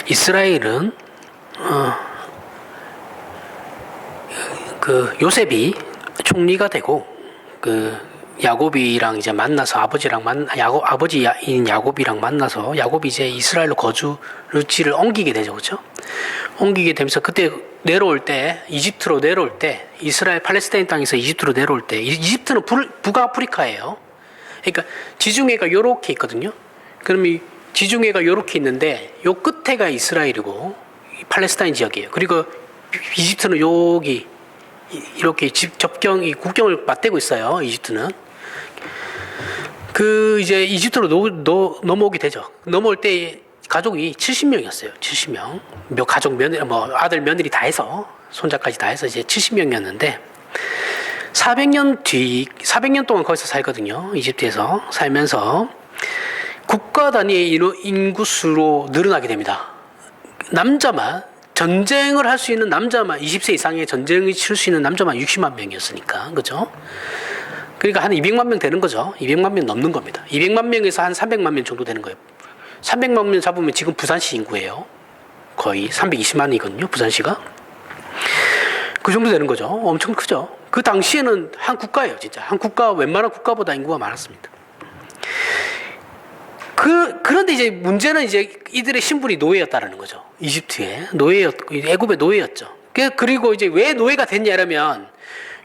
이스라엘은 그 요셉이 총리가 되고 그 야곱이랑 이제 만나서 아버지인 야곱이랑 만나서 야곱이 이제 이스라엘로 거주 루지를 옮기게 되죠, 그렇죠? 옮기게 되면서 그때 내려올 때 이집트로 내려올 때 이스라엘 팔레스타인 땅에서 이집트로 내려올 때 이집트는 북아프리카예요. 그러니까 지중해가 요렇게 있거든요. 그럼 이 지중해가 요렇게 있는데 요 끝에가 이스라엘이고 팔레스타인 지역이에요. 그리고 이집트는 여기 이렇게 국경을 맞대고 있어요. 이집트는. 그 이제 이집트로 넘어오게 되죠. 넘어올 때 가족이 70명이었어요. 70명. 가족 며느리, 아들 며느리 다 해서 손자까지 다 해서 이제 70명이었는데 400년 동안 거기서 살거든요. 이집트에서 살면서 국가 단위의 인구수로 늘어나게 됩니다. 전쟁을 할 수 있는 남자만 20세 이상의 전쟁을 치를 수 있는 남자만 60만 명이었으니까, 그죠? 그러니까 한 200만 명 되는 거죠. 200만 명 넘는 겁니다. 200만 명에서 한 300만 명 정도 되는 거예요. 300만 명 잡으면 지금 부산시 인구예요. 거의 320만이거든요. 부산시가. 그 정도 되는 거죠. 엄청 크죠. 그 당시에는 한 국가예요, 진짜. 한 국가, 웬만한 국가보다 인구가 많았습니다. 그런데 이제 문제는 이제 이들의 신분이 노예였다라는 거죠. 이집트의 애굽의 노예였죠. 그리고 이제 왜 노예가 됐냐면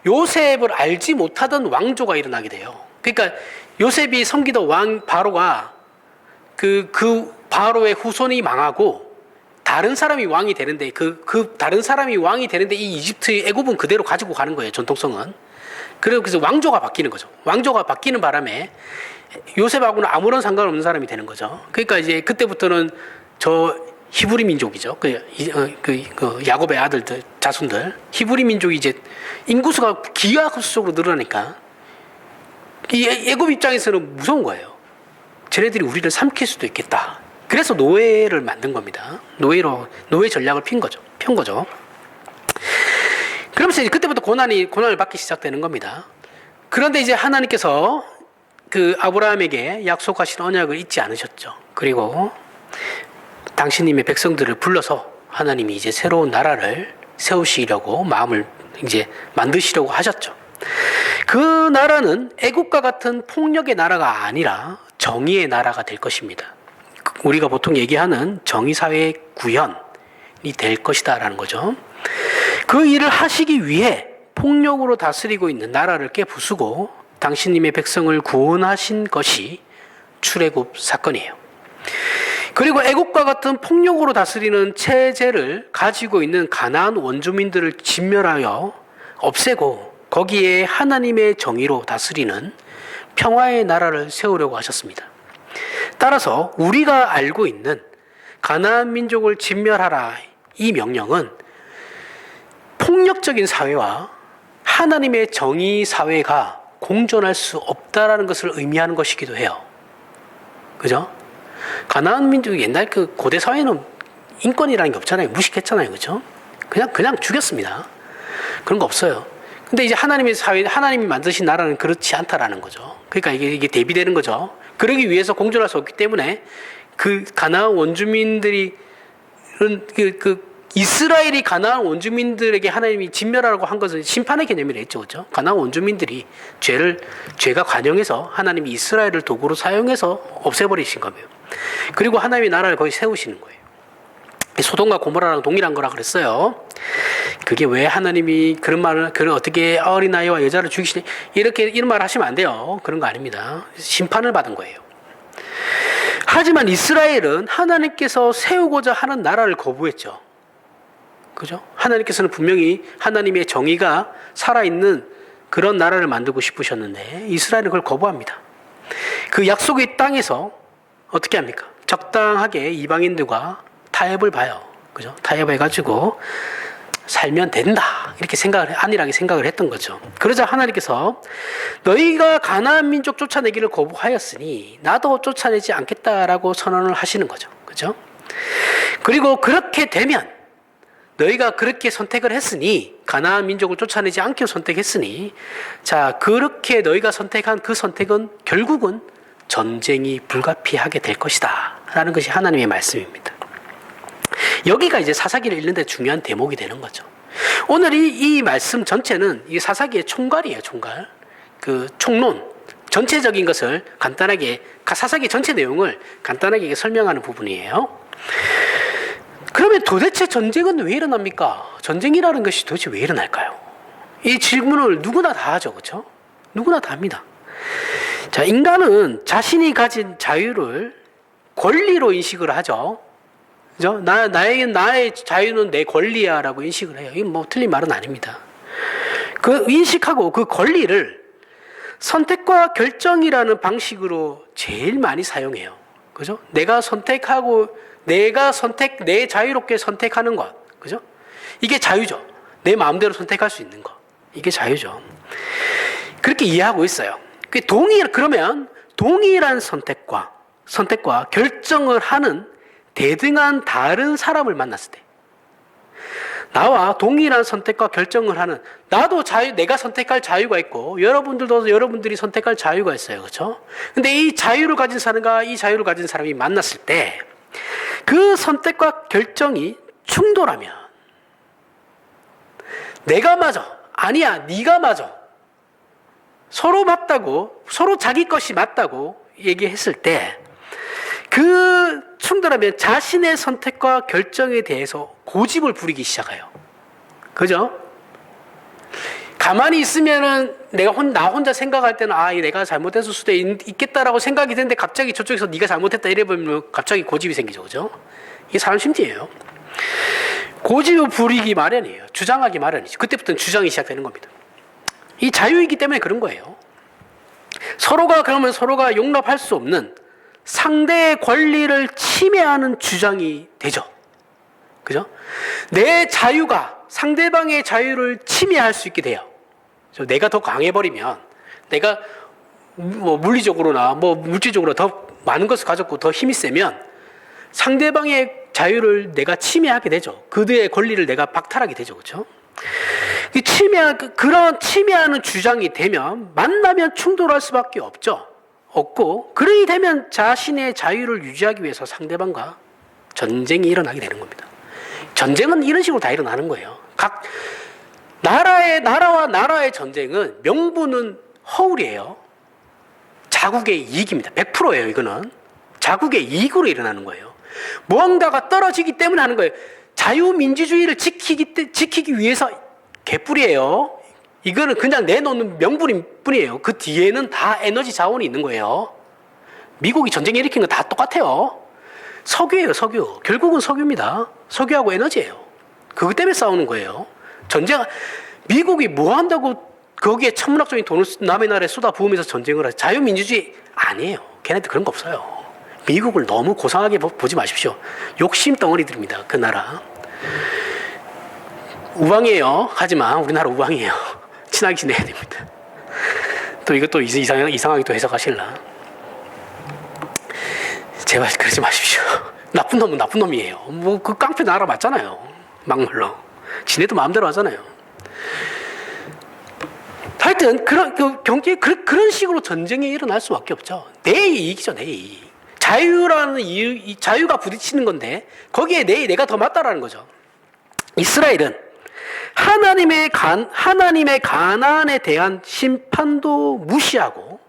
요셉을 알지 못하던 왕조가 일어나게 돼요. 그러니까 요셉이 섬기던 왕 바로가 그 바로의 후손이 망하고 다른 사람이 왕이 되는데 다른 사람이 왕이 되는데 이 이집트의 애굽은 그대로 가지고 가는 거예요. 전통성은. 그래서 왕조가 바뀌는 거죠. 왕조가 바뀌는 바람에 요셉하고는 아무런 상관없는 사람이 되는 거죠. 그러니까 이제 그때부터는 저 히브리 민족이죠. 야곱의 아들들, 자손들. 히브리 민족이 이제 인구수가 기하급수적으로 늘어나니까 이 애굽 입장에서는 무서운 거예요. 쟤네들이 우리를 삼킬 수도 있겠다. 그래서 노예를 만든 겁니다. 노예 전략을 편 거죠. 그러면서 이제 그때부터 고난을 받기 시작되는 겁니다. 그런데 이제 하나님께서 그 아브라함에게 약속하신 언약을 잊지 않으셨죠. 그리고 당신님의 백성들을 불러서 하나님이 이제 새로운 나라를 세우시려고 마음을 이제 만드시려고 하셨죠. 그 나라는 애국과 같은 폭력의 나라가 아니라 정의의 나라가 될 것입니다. 우리가 보통 얘기하는 정의사회의 구현이 될 것이다라는 거죠. 그 일을 하시기 위해 폭력으로 다스리고 있는 나라를 깨부수고 당신님의 백성을 구원하신 것이 출애굽 사건이에요. 그리고 애국과 같은 폭력으로 다스리는 체제를 가지고 있는 가나안 원주민들을 진멸하여 없애고 거기에 하나님의 정의로 다스리는 평화의 나라를 세우려고 하셨습니다. 따라서 우리가 알고 있는 가나안 민족을 진멸하라 이 명령은 폭력적인 사회와 하나님의 정의 사회가 공존할 수 없다라는 것을 의미하는 것이기도 해요. 그죠? 가나안 민족이 옛날 그 고대 사회는 인권이라는 게 없잖아요. 무식했잖아요. 그죠? 그냥 죽였습니다. 그런 거 없어요. 근데 이제 하나님의 사회, 하나님이 만드신 나라는 그렇지 않다라는 거죠. 그러니까 이게 대비되는 거죠. 그러기 위해서 공존할 수 없기 때문에 그 가나안 원주민들이 이스라엘이 가나안 원주민들에게 하나님이 진멸하라고 한 것은 심판의 개념이라 했죠. 그렇죠? 가나안 원주민들이 죄가 관영해서 하나님이 이스라엘을 도구로 사용해서 없애버리신 거예요. 그리고 하나님의 나라를 거기 세우시는 거예요. 소돔과 고모라랑 동일한 거라 그랬어요. 그게 왜 하나님이 그런 어떻게 어린아이와 여자를 죽이시니 이런 말 하시면 안 돼요. 그런 거 아닙니다. 심판을 받은 거예요. 하지만 이스라엘은 하나님께서 세우고자 하는 나라를 거부했죠. 그죠? 하나님께서는 분명히 하나님의 정의가 살아있는 그런 나라를 만들고 싶으셨는데 이스라엘은 그걸 거부합니다. 그 약속의 땅에서 어떻게 합니까? 적당하게 이방인들과 타협을 봐요. 그죠? 타협해가지고 살면 된다. 이렇게 안일하게 생각을 했던 거죠. 그러자 하나님께서 너희가 가나안 민족 쫓아내기를 거부하였으니 나도 쫓아내지 않겠다라고 선언을 하시는 거죠. 그죠? 그리고 그렇게 되면 너희가 그렇게 선택을 했으니 가나안 민족을 쫓아내지 않기로 선택했으니 자 그렇게 너희가 선택한 그 선택은 결국은 전쟁이 불가피하게 될 것이다 라는 것이 하나님의 말씀입니다. 여기가 이제 사사기를 읽는 데 중요한 대목이 되는 거죠. 오늘 이 말씀 전체는 이 사사기의 총괄이에요, 총괄. 그 총론, 전체적인 것을 간단하게, 사사기 전체 내용을 간단하게 설명하는 부분이에요. 그러면 도대체 전쟁은 왜 일어납니까? 전쟁이라는 것이 도대체 왜 일어날까요? 이 질문을 누구나 다 하죠, 그렇죠? 누구나 다 합니다. 자, 인간은 자신이 가진 자유를 권리로 인식을 하죠. 그죠? 나의 자유는 내 권리야라고 인식을 해요. 이건 뭐 틀린 말은 아닙니다. 그 인식하고 그 권리를 선택과 결정이라는 방식으로 제일 많이 사용해요. 그죠? 내가 내 자유롭게 선택하는 것. 그죠? 이게 자유죠. 내 마음대로 선택할 수 있는 것. 이게 자유죠. 그렇게 이해하고 있어요. 그러면 동일한 선택과 결정을 하는 대등한 다른 사람을 만났을 때, 나와 동일한 선택과 결정을 하는, 나도 내가 선택할 자유가 있고, 여러분들이 선택할 자유가 있어요. 그렇죠? 근데 이 자유를 가진 사람과 이 자유를 가진 사람이 만났을 때, 그 선택과 결정이 충돌하면, 내가 맞아, 아니야, 네가 맞아, 서로 맞다고, 서로 자기 것이 맞다고 얘기했을 때, 그 충돌하면 자신의 선택과 결정에 대해서 고집을 부리기 시작해요. 그죠? 가만히 있으면은 나 혼자 생각할 때는 내가 잘못했을 수도 있겠다라고 생각이 드는데 갑자기 저쪽에서 네가 잘못했다 이래버리면 갑자기 고집이 생기죠. 그죠? 이게 사람 심리예요. 고집을 부리기 마련이에요. 주장하기 마련이죠. 그때부터는 주장이 시작되는 겁니다. 이 자유이기 때문에 그런 거예요. 그러면 서로가 용납할 수 없는 상대의 권리를 침해하는 주장이 되죠. 그죠? 내 자유가 상대방의 자유를 침해할 수 있게 돼요. 내가 더 강해버리면, 내가 뭐 물리적으로나 뭐 물질적으로 더 많은 것을 가졌고 더 힘이 세면 상대방의 자유를 내가 침해하게 되죠. 그들의 권리를 내가 박탈하게 되죠. 그렇죠? 그런 침해하는 주장이 되면 만나면 충돌할 수밖에 없고, 그러이 되면 자신의 자유를 유지하기 위해서 상대방과 전쟁이 일어나게 되는 겁니다. 전쟁은 이런 식으로 다 일어나는 거예요. 각 나라와 나라의 전쟁은 명분은 허울이에요. 자국의 이익입니다. 100%예요. 이거는 자국의 이익으로 일어나는 거예요. 무언가가 떨어지기 때문에 하는 거예요. 자유민주주의를 지키기 위해서 개뿔이에요. 이거는 그냥 내놓는 명분일 뿐이에요. 그 뒤에는 다 에너지 자원이 있는 거예요. 미국이 전쟁 일으킨 건 다 똑같아요. 석유예요, 석유. 결국은 석유입니다. 석유하고 에너지예요. 그것 때문에 싸우는 거예요. 미국이 뭐 한다고 거기에 천문학적인 돈을 남의 나라에 쏟아부으면서 전쟁을 하지? 자유민주주의 아니에요. 걔네들 그런 거 없어요. 미국을 너무 고상하게 보지 마십시오. 욕심 덩어리들입니다. 그 나라. 우방이에요. 하지만 우리나라 우방이에요. 친하게 지내야 됩니다. 또 이것도 이상하게 또 해석하실라. 제발 그러지 마십시오. 나쁜 놈은 나쁜 놈이에요. 뭐 그 깡패 나라 맞잖아요. 막말로. 지네도 마음대로 하잖아요. 하여튼 그런 식으로 전쟁이 일어날 수밖에 없죠. 내 이익이죠, 내 이익. 자유가 부딪히는 건데 거기에 내가 더 맞다라는 거죠. 이스라엘은 하나님의 가나안에 대한 심판도 무시하고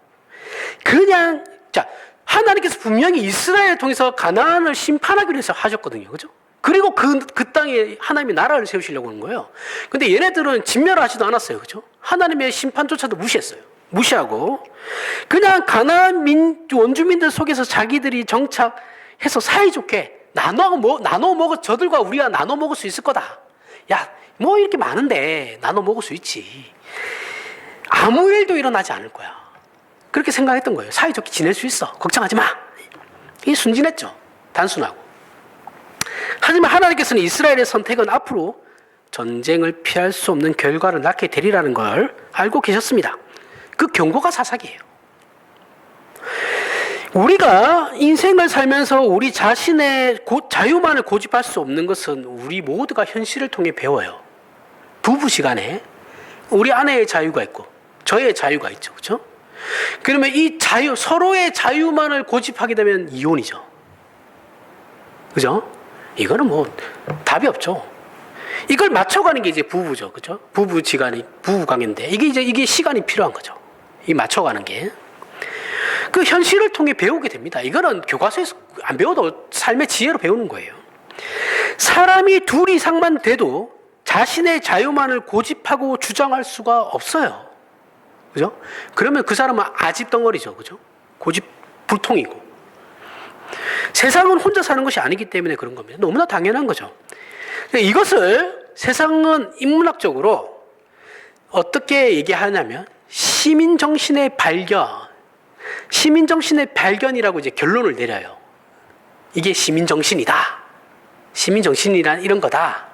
하나님께서 분명히 이스라엘을 통해서 가나안을 심판하기로 해서 하셨거든요. 그죠? 그리고 그 땅에 하나님의 나라를 세우시려고 하는 거예요. 근데 얘네들은 진멸하지도 않았어요. 그죠? 하나님의 심판조차도 무시했어요. 무시하고 그냥 가나안 원주민들 속에서 자기들이 정착해서 사이좋게 나눠 먹어, 저들과 우리가 나눠 먹을 수 있을 거다. 야, 뭐 이렇게 많은데 나눠 먹을 수 있지. 아무 일도 일어나지 않을 거야. 그렇게 생각했던 거예요. 사이좋게 지낼 수 있어. 걱정하지 마. 이게 순진했죠. 단순하고. 하지만 하나님께서는 이스라엘의 선택은 앞으로 전쟁을 피할 수 없는 결과를 낳게 되리라는 걸 알고 계셨습니다. 그 경고가 사사기예요. 우리가 인생을 살면서 우리 자신의 자유만을 고집할 수 없는 것은 우리 모두가 현실을 통해 배워요. 부부시간에 우리 아내의 자유가 있고 저의 자유가 있죠. 그렇죠? 그러면 이 서로의 자유만을 고집하게 되면 이혼이죠. 그죠? 이거는 뭐 답이 없죠. 이걸 맞춰가는 게 이제 부부죠, 그죠? 부부지간이 부부관계인데 이게 시간이 필요한 거죠. 이 맞춰가는 게. 그 현실을 통해 배우게 됩니다. 이거는 교과서에서 안 배워도 삶의 지혜로 배우는 거예요. 사람이 둘 이상만 돼도 자신의 자유만을 고집하고 주장할 수가 없어요. 그죠? 그러면 그 사람은 아집덩어리죠. 그죠? 고집 불통이고. 세상은 혼자 사는 것이 아니기 때문에 그런 겁니다. 너무나 당연한 거죠. 이것을 세상은 인문학적으로 어떻게 얘기하냐면 시민정신의 발견이라고 이제 결론을 내려요. 이게 시민정신이다. 시민정신이란 이런 거다.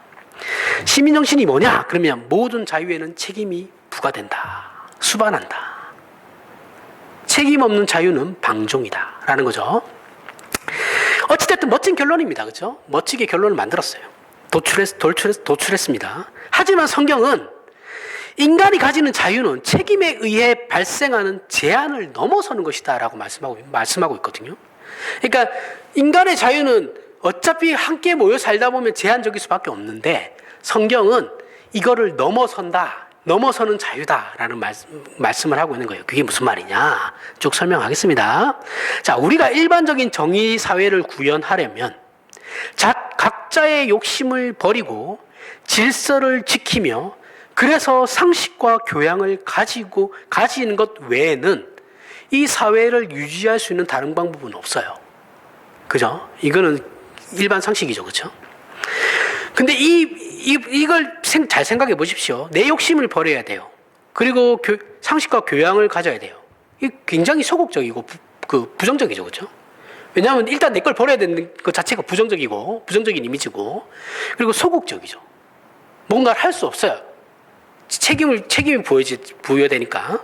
시민정신이 뭐냐? 그러면 모든 자유에는 책임이 부과된다. 수반한다. 책임 없는 자유는 방종이다. 라는 거죠. 어찌됐든 멋진 결론입니다. 그죠? 멋지게 결론을 만들었어요. 도출했습니다. 하지만 성경은 인간이 가지는 자유는 책임에 의해 발생하는 제한을 넘어서는 것이다 라고 말씀하고 있거든요. 그러니까 인간의 자유는 어차피 함께 모여 살다 보면 제한적일 수밖에 없는데 성경은 이거를 넘어서는 자유다라는 말씀을 하고 있는 거예요. 그게 무슨 말이냐? 쭉 설명하겠습니다. 자, 우리가 일반적인 정의 사회를 구현하려면 각자의 욕심을 버리고 질서를 지키며 그래서 상식과 교양을 가지는 것 외에는 이 사회를 유지할 수 있는 다른 방법은 없어요. 그죠? 이거는 일반 상식이죠. 그죠? 근데 이걸 잘 생각해 보십시오. 내 욕심을 버려야 돼요. 그리고 상식과 교양을 가져야 돼요. 이 굉장히 소극적이고 부정적이죠. 그죠? 왜냐하면 일단 내 걸 버려야 되는 것 자체가 부정적인 이미지고, 그리고 소극적이죠. 뭔가를 할 수 없어요. 책임이 부여되니까.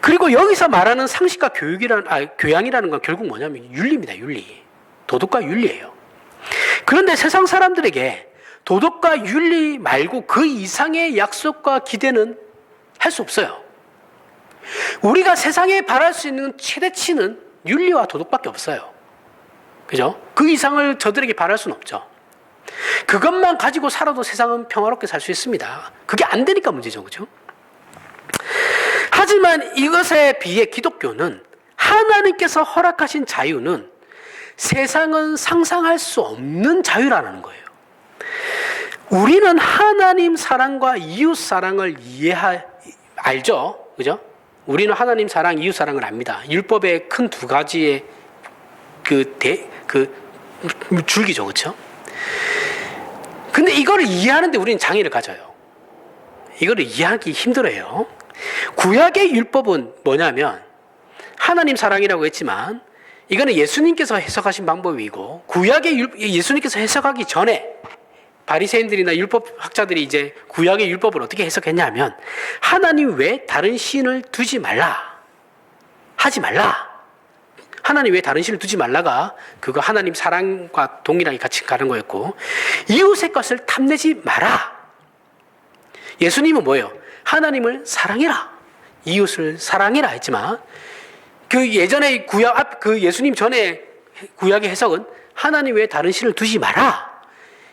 그리고 여기서 말하는 상식과 교양이라는 건 결국 뭐냐면 윤리입니다. 윤리. 도덕과 윤리예요. 그런데 세상 사람들에게 도덕과 윤리 말고 그 이상의 약속과 기대는 할 수 없어요. 우리가 세상에 바랄 수 있는 최대치는 윤리와 도덕밖에 없어요. 그죠? 그 이상을 저들에게 바랄 수는 없죠. 그것만 가지고 살아도 세상은 평화롭게 살 수 있습니다. 그게 안 되니까 문제죠. 그죠? 하지만 이것에 비해 기독교는 하나님께서 허락하신 자유는 세상은 상상할 수 없는 자유라는 거예요. 우리는 하나님 사랑과 이웃 사랑을 알죠? 그죠? 우리는 하나님 사랑, 이웃 사랑을 압니다. 율법의 큰 두 가지의 줄기죠. 그렇죠? 근데 이거를 이해하는데 우리는 장애를 가져요. 이거를 이해하기 힘들어요. 구약의 율법은 뭐냐면 하나님 사랑이라고 했지만 이거는 예수님께서 해석하신 방법이고, 예수님께서 해석하기 전에 바리새인들이나 율법학자들이 이제 구약의 율법을 어떻게 해석했냐면 하나님 외에 다른 신을 두지 말라. 하지 말라. 하나님 외에 다른 신을 두지 말라가 그거 하나님 사랑과 동일하게 같이 가는 거였고, 이웃의 것을 탐내지 마라. 예수님은 뭐예요? 하나님을 사랑해라. 이웃을 사랑해라 했지만 그 예전에 예수님 전에 구약의 해석은 하나님 외에 다른 신을 두지 마라.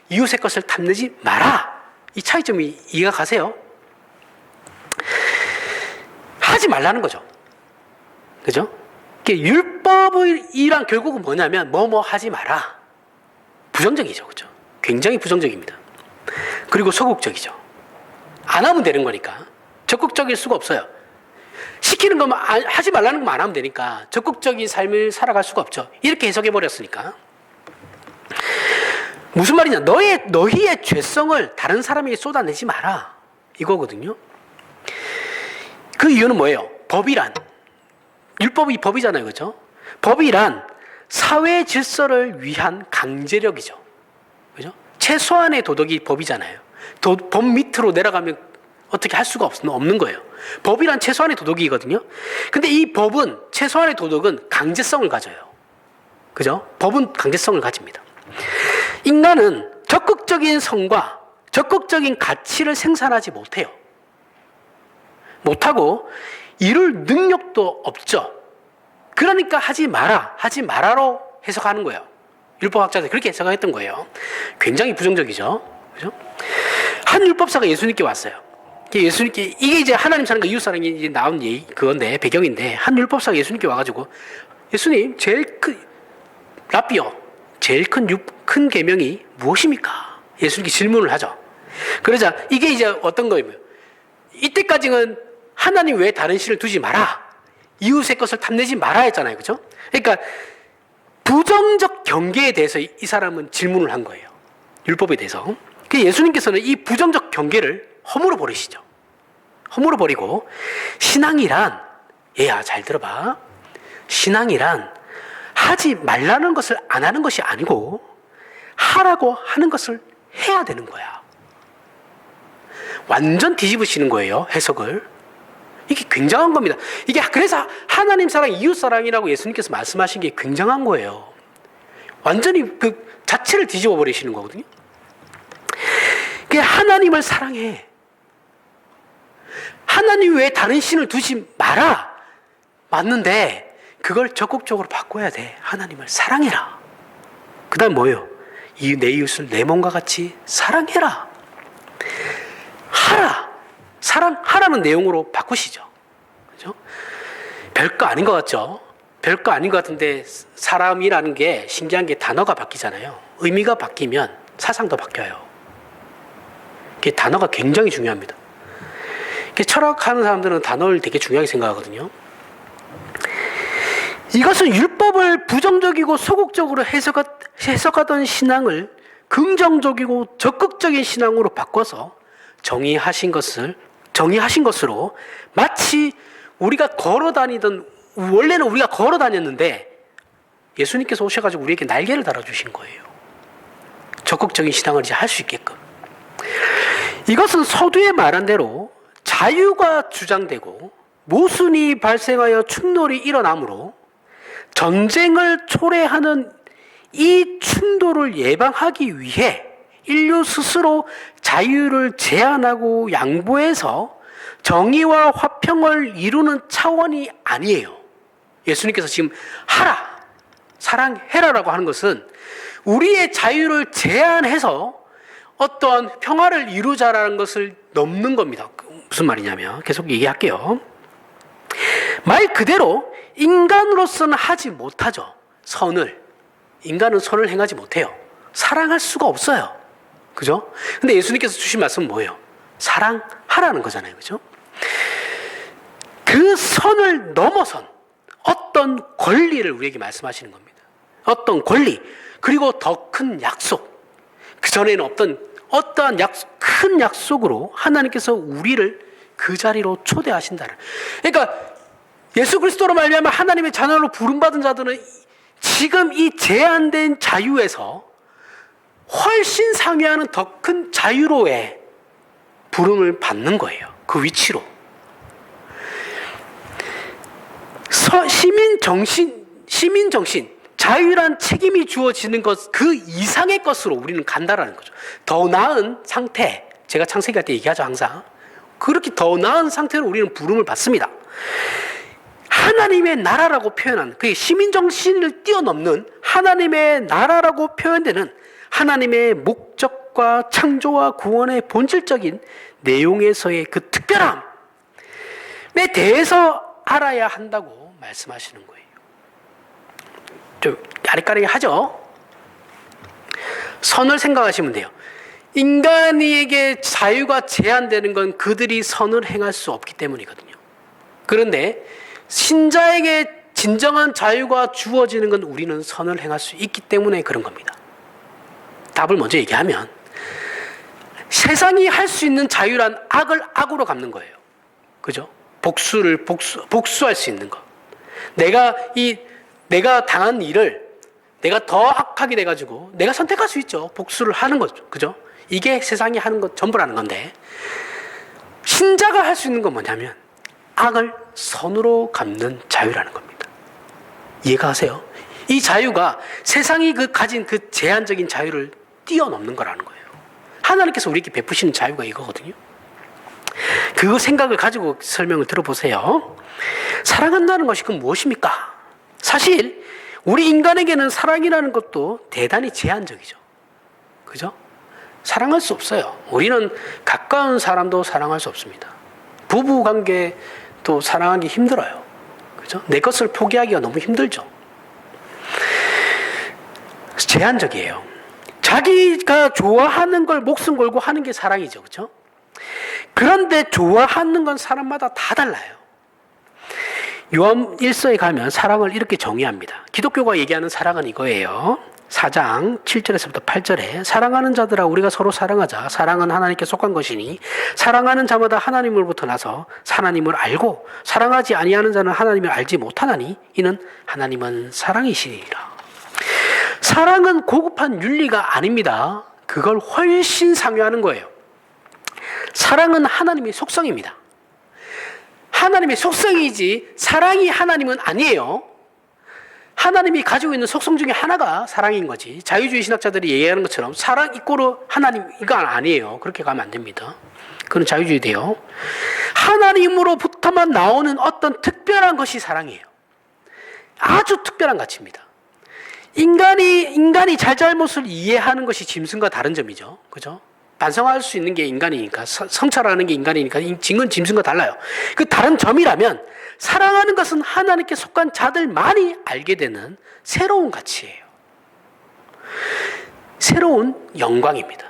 이웃의 것을 탐내지 마라. 이 차이점이 이해가 가세요? 하지 말라는 거죠. 그죠? 율법이란 결국은 뭐냐면 뭐뭐 하지 마라. 부정적이죠. 그죠? 굉장히 부정적입니다. 그리고 소극적이죠. 안 하면 되는 거니까. 적극적일 수가 없어요. 시키는 것만 하지 말라는 것만 안 하면 되니까 적극적인 삶을 살아갈 수가 없죠. 이렇게 해석해 버렸으니까. 무슨 말이냐? 너희의 죄성을 다른 사람에게 쏟아내지 마라. 이거거든요. 그 이유는 뭐예요? 율법이 법이잖아요. 그죠? 법이란 사회 질서를 위한 강제력이죠. 그죠? 최소한의 도덕이 법이잖아요. 법 밑으로 내려가면 어떻게 할 수가 없는 거예요. 법이란 최소한의 도덕이거든요. 근데 이 법은, 최소한의 도덕은 강제성을 가져요. 그죠? 법은 강제성을 가집니다. 인간은 적극적인 성과 적극적인 가치를 생산하지 못해요. 못하고 이룰 능력도 없죠. 그러니까 하지 마라로 해석하는 거예요. 율법학자들 그렇게 생각했던 거예요. 굉장히 부정적이죠. 그죠? 한 율법사가 예수님께 왔어요. 예수님께, 이게 이제 하나님 사랑과 이웃 사랑이 이제 나온 그건데, 배경인데, 한 율법사가 예수님께 와가지고, 예수님, 라삐어, 제일 큰 계명이 무엇입니까? 예수님께 질문을 하죠. 그러자, 이게 이제 어떤 거예요? 이때까지는 하나님 외에 다른 신을 두지 마라. 이웃의 것을 탐내지 마라 했잖아요. 그죠? 그러니까, 부정적 경계에 대해서 이 사람은 질문을 한 거예요. 율법에 대해서. 예수님께서는 이 부정적 경계를 허물어 버리시죠. 허물어 버리고, 신앙이란, 얘야, 잘 들어봐. 신앙이란 하지 말라는 것을 안 하는 것이 아니고, 하라고 하는 것을 해야 되는 거야. 완전 뒤집으시는 거예요, 해석을. 이게 굉장한 겁니다. 이게 그래서 하나님 사랑, 이웃 사랑이라고 예수님께서 말씀하신 게 굉장한 거예요. 완전히 그 자체를 뒤집어 버리시는 거거든요. 하나님을 사랑해. 하나님 외에 다른 신을 두지 마라. 맞는데 그걸 적극적으로 바꿔야 돼. 하나님을 사랑해라. 그 다음 뭐예요? 내 이웃을 내 몸과 같이 사랑해라. 하라. 사랑하라는 내용으로 바꾸시죠. 그죠? 별거 아닌 것 같죠? 별거 아닌 것 같은데 사람이라는 게 신기한 게 단어가 바뀌잖아요. 의미가 바뀌면 사상도 바뀌어요. 이게 단어가 굉장히 중요합니다. 철학하는 사람들은 단어를 되게 중요하게 생각하거든요. 이것은 율법을 부정적이고 소극적으로 해석하던 신앙을 긍정적이고 적극적인 신앙으로 바꿔서 정의하신 것으로 마치 우리가 원래는 우리가 걸어 다녔는데 예수님께서 오셔가지고 우리에게 날개를 달아주신 거예요. 적극적인 신앙을 이제 할 수 있게끔. 이것은 서두에 말한 대로 자유가 주장되고 모순이 발생하여 충돌이 일어나므로 전쟁을 초래하는 이 충돌을 예방하기 위해 인류 스스로 자유를 제한하고 양보해서 정의와 화평을 이루는 차원이 아니에요. 예수님께서 지금 하라, 사랑해라라고 하는 것은 우리의 자유를 제한해서 어떤 평화를 이루자라는 것을 넘는 겁니다. 무슨 말이냐면 계속 얘기할게요. 말 그대로 인간으로서는 하지 못하죠. 인간은 선을 행하지 못해요. 사랑할 수가 없어요. 그죠? 근데 예수님께서 주신 말씀은 뭐예요? 사랑하라는 거잖아요. 그죠? 그 선을 넘어선 어떤 권리를 우리에게 말씀하시는 겁니다. 어떤 권리, 그리고 더 큰 약속. 그 전에는 어떠한 큰 약속으로 하나님께서 우리를 그 자리로 초대하신다는. 그러니까 예수 그리스도로 말미암아 하나님의 자녀로 부름받은 자들은 지금 이 제한된 자유에서 훨씬 상회하는 더 큰 자유로의 부름을 받는 거예요. 그 위치로. 시민정신, 자유란 책임이 주어지는 것, 그 이상의 것으로 우리는 간다라는 거죠. 더 나은 상태, 제가 창세기 할 때 얘기하죠, 항상. 그렇게 더 나은 상태로 우리는 부름을 받습니다. 하나님의 나라라고 표현한, 그게 시민정신을 뛰어넘는 하나님의 나라라고 표현되는 하나님의 목적과 창조와 구원의 본질적인 내용에서의 그 특별함에 대해서 알아야 한다고 말씀하시는 거예요. 좀 아리까리 하죠? 선을 생각하시면 돼요. 인간에게 자유가 제한되는 건 그들이 선을 행할 수 없기 때문이거든요. 그런데 신자에게 진정한 자유가 주어지는 건 우리는 선을 행할 수 있기 때문에 그런 겁니다. 답을 먼저 얘기하면 세상이 할 수 있는 자유란 악을 악으로 갚는 거예요. 그죠? 복수할 수 있는 것. 내가 당한 일을 내가 더 악하게 돼가지고 내가 선택할 수 있죠. 복수를 하는 거죠. 그죠? 이게 세상이 하는 것 전부라는 건데, 신자가 할 수 있는 건 뭐냐면 악을 선으로 갚는 자유라는 겁니다. 이해가 가세요? 이 자유가 세상이 가진 그 제한적인 자유를 뛰어넘는 거라는 거예요. 하나님께서 우리에게 베푸시는 자유가 이거거든요. 그 생각을 가지고 설명을 들어보세요. 사랑한다는 것이 그럼 무엇입니까? 사실 우리 인간에게는 사랑이라는 것도 대단히 제한적이죠. 그죠? 사랑할 수 없어요. 우리는 가까운 사람도 사랑할 수 없습니다. 부부 관계도 사랑하기 힘들어요. 그죠? 내 것을 포기하기가 너무 힘들죠. 제한적이에요. 자기가 좋아하는 걸 목숨 걸고 하는 게 사랑이죠. 그죠? 그런데 좋아하는 건 사람마다 다 달라요. 요한 1서에 가면 사랑을 이렇게 정의합니다. 기독교가 얘기하는 사랑은 이거예요. 4장 7절에서부터 8절에 사랑하는 자들아 우리가 서로 사랑하자. 사랑은 하나님께 속한 것이니 사랑하는 자마다 하나님으로부터 나서 하나님을 알고 사랑하지 아니하는 자는 하나님을 알지 못하나니 이는 하나님은 사랑이시니라. 사랑은 고급한 윤리가 아닙니다. 그걸 훨씬 상회하는 거예요. 사랑은 하나님의 속성입니다. 하나님의 속성이지 사랑이 하나님은 아니에요. 하나님이 가지고 있는 속성 중에 하나가 사랑인 거지. 자유주의 신학자들이 얘기하는 것처럼 사랑 이꼬르 하나님 이건 아니에요. 그렇게 가면 안 됩니다. 그건 자유주의돼요. 하나님으로부터만 나오는 어떤 특별한 것이 사랑이에요. 아주 특별한 가치입니다. 인간이 잘잘못을 이해하는 것이 짐승과 다른 점이죠. 그죠? 반성할 수 있는 게 인간이니까, 성찰하는 게 인간이니까, 짐승과 달라요. 그 다른 점이라면, 사랑하는 것은 하나님께 속한 자들만이 알게 되는 새로운 가치예요. 새로운 영광입니다.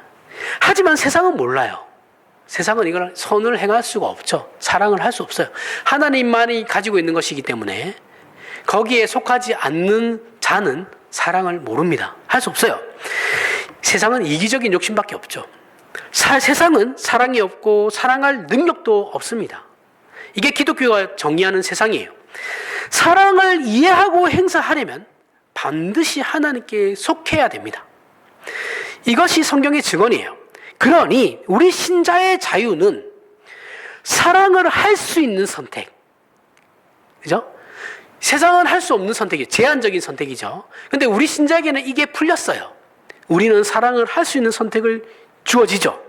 하지만 세상은 몰라요. 세상은 이걸 선을 행할 수가 없죠. 사랑을 할 수 없어요. 하나님만이 가지고 있는 것이기 때문에 거기에 속하지 않는 자는 사랑을 모릅니다. 할 수 없어요. 세상은 이기적인 욕심밖에 없죠. 세상은 사랑이 없고 사랑할 능력도 없습니다. 이게 기독교가 정의하는 세상이에요. 사랑을 이해하고 행사하려면 반드시 하나님께 속해야 됩니다. 이것이 성경의 증언이에요. 그러니 우리 신자의 자유는 사랑을 할 수 있는 선택. 그죠? 세상은 할 수 없는 선택이에요. 제한적인 선택이죠. 근데 우리 신자에게는 이게 풀렸어요. 우리는 사랑을 할 수 있는 선택을 주어지죠.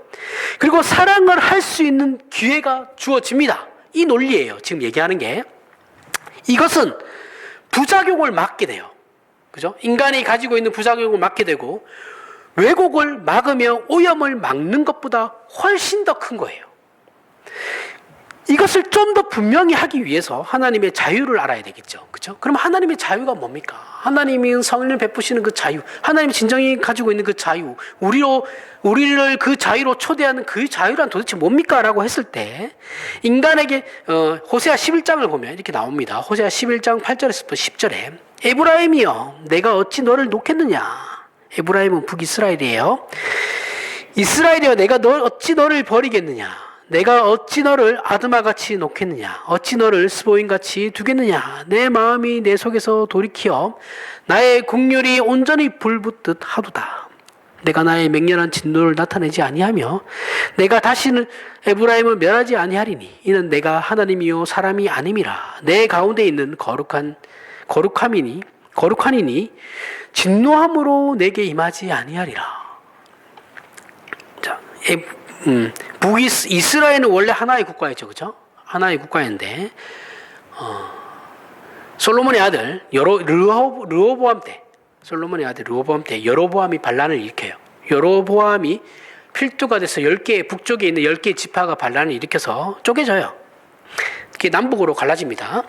그리고 사랑을 할 수 있는 기회가 주어집니다. 이 논리예요. 지금 얘기하는 게. 이것은 부작용을 막게 돼요. 그죠? 인간이 가지고 있는 부작용을 막게 되고 왜곡을 막으며 오염을 막는 것보다 훨씬 더 큰 거예요. 이것을 좀 더 분명히 하기 위해서 하나님의 자유를 알아야 되겠죠. 그렇죠? 그럼 하나님의 자유가 뭡니까? 하나님이 성령을 베푸시는 그 자유, 하나님이 진정히 가지고 있는 그 자유, 우리를 그 자유로 초대하는 그 자유란 도대체 뭡니까? 라고 했을 때 인간에게 호세아 11장을 보면 이렇게 나옵니다. 호세아 11장 8절에서 10절에 에브라임이여 내가 어찌 너를 놓겠느냐. 에브라임은 북이스라엘이에요. 이스라엘이여 내가 어찌 너를 버리겠느냐. 내가 어찌 너를 아드마같이 놓겠느냐. 어찌 너를 스보임같이 두겠느냐. 내 마음이 내 속에서 돌이키어 나의 국률이 온전히 불붙듯 하도다. 내가 나의 맹렬한 진노를 나타내지 아니하며 내가 다시는 에브라임을 멸하지 아니하리니 이는 내가 하나님이요 사람이 아님이라. 내 가운데 있는 거룩함이니 진노함으로 내게 임하지 아니하리라. 자, 이스라엘은 원래 하나의 국가였죠, 그죠? 하나의 국가였는데, 솔로몬의 아들, 르호보암 때, 솔로몬의 아들 르호보암 때, 여로보암이 반란을 일으켜요. 여로보암이 필두가 돼서 북쪽에 있는 10개의 지파가 반란을 일으켜서 쪼개져요. 이렇게 남북으로 갈라집니다.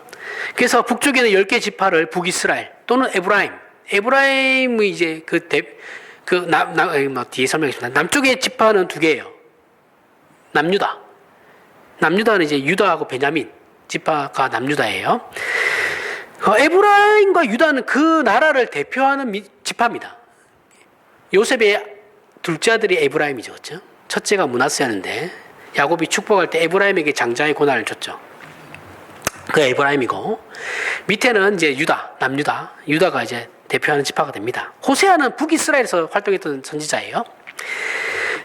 그래서 북쪽에 있는 10개 지파를 북이스라엘 또는 에브라임의 이제 뒤에 설명했습니다. 남쪽의 지파는 2개예요. 남유다는 이제 유다하고 베냐민 지파가 남유다예요. 에브라임과 유다는 그 나라를 대표하는 지파입니다. 요셉의 둘째 아들이 에브라임이죠, 그렇죠? 첫째가 므낫세였는데 야곱이 축복할 때 에브라임에게 장자의 고난을 줬죠. 그 에브라임이고 밑에는 이제 유다가 이제 대표하는 지파가 됩니다. 호세아는 북이스라엘에서 활동했던 선지자예요.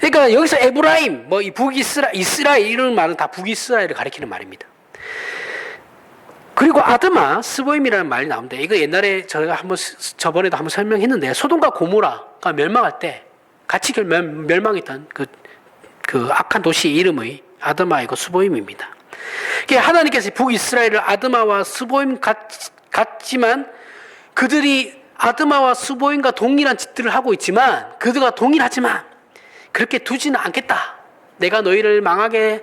그러니까 여기서 에브라임, 이 이스라엘 이런 말은 다 북이스라엘을 가리키는 말입니다. 그리고 아드마, 스보임이라는 말이 나오는데 이거 옛날에 저희가 저번에도 한번 설명했는데 소돔과 고모라가 멸망할 때 같이 멸망했던 그 악한 도시의 이름의 아드마이고 스보임입니다. 하나님께서 북이스라엘을 아드마와 스보임 같지만 그들이 아드마와 스보임과 동일한 짓들을 하고 있지만 그들과 동일하지만 그렇게 두지는 않겠다. 내가 너희를 망하게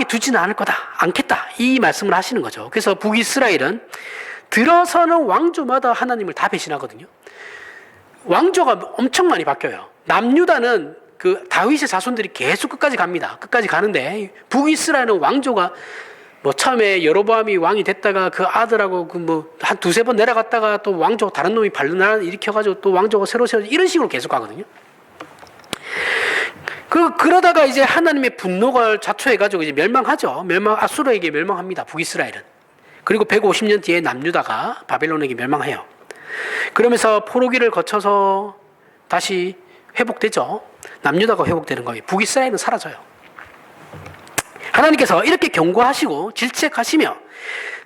두지는 않을 거다. 않겠다. 이 말씀을 하시는 거죠. 그래서 북이스라엘은 들어서는 왕조마다 하나님을 다 배신하거든요. 왕조가 엄청 많이 바뀌어요. 남유다는 그 다윗의 자손들이 계속 끝까지 갑니다. 끝까지 가는데 북이스라엘은 왕조가 뭐 처음에 여로보암이 왕이 됐다가 그 아들하고 그 뭐 한 두세 번 내려갔다가 또 왕조 다른 놈이 반란을 일으켜가지고 또 왕조가 새로 세워져 이런 식으로 계속 가거든요. 그러다가 이제 하나님의 분노가 자초해가지고 이제 멸망하죠. 아수르에게 멸망합니다. 북이스라엘은. 그리고 150년 뒤에 남유다가 바벨론에게 멸망해요. 그러면서 포로기를 거쳐서 다시 회복되죠. 남유다가 회복되는 거예요. 북이스라엘은 사라져요. 하나님께서 이렇게 경고하시고 질책하시며